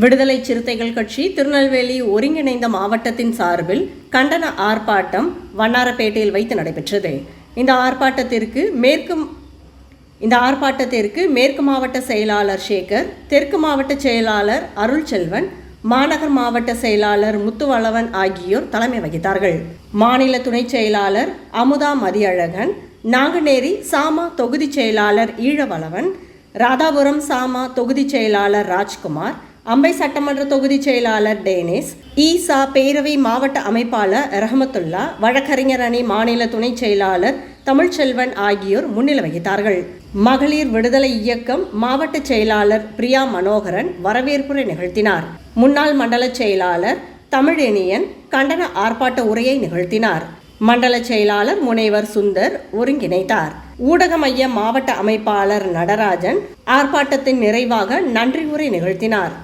விடுதலை சிறுத்தைகள் கட்சி திருநெல்வேலி ஒருங்கிணைந்த மாவட்டத்தின் சார்பில் கண்டன ஆர்ப்பாட்டம் வண்ணாரப்பேட்டையில் வைத்து நடைபெற்றது. இந்த ஆர்ப்பாட்டத்திற்கு மேற்கு மாவட்ட செயலாளர் சேகர், தெற்கு மாவட்ட செயலாளர் அருள்செல்வன், மாநகர் மாவட்ட செயலாளர் முத்துவளவன் ஆகியோர் தலைமை வகித்தார்கள். மாநில துணை செயலாளர் அமுதா மதியழகன், நாங்குநேரி சாமா தொகுதி செயலாளர் ஈழவளவன், ராதாபுரம் சாமா தொகுதி செயலாளர் ராஜ்குமார், அம்பை சட்டமன்ற தொகுதி செயலாளர் டேனிஸ், ஈசா பேரவை மாவட்ட அமைப்பாளர் ரஹமத்துல்லா, வழக்கறிஞர் அணி மாநில துணை செயலாளர் தமிழ்ச்செல்வன் ஆகியோர் முன்னிலை வகித்தார்கள். மகளிர் விடுதலை இயக்கம் மாவட்ட செயலாளர் பிரியா மனோகரன் வரவேற்புரை நிகழ்த்தினார். முன்னாள் மண்டல செயலாளர் தமிழேனியன் கண்டன ஆர்ப்பாட்ட உரையை நிகழ்த்தினார். மண்டல செயலாளர் முனைவர் சுந்தர் ஒருங்கிணைத்தார். ஊடக மைய மாவட்ட அமைப்பாளர் நடராஜன் ஆர்ப்பாட்டத்தின் நிறைவாக நன்றி உரை நிகழ்த்தினார்.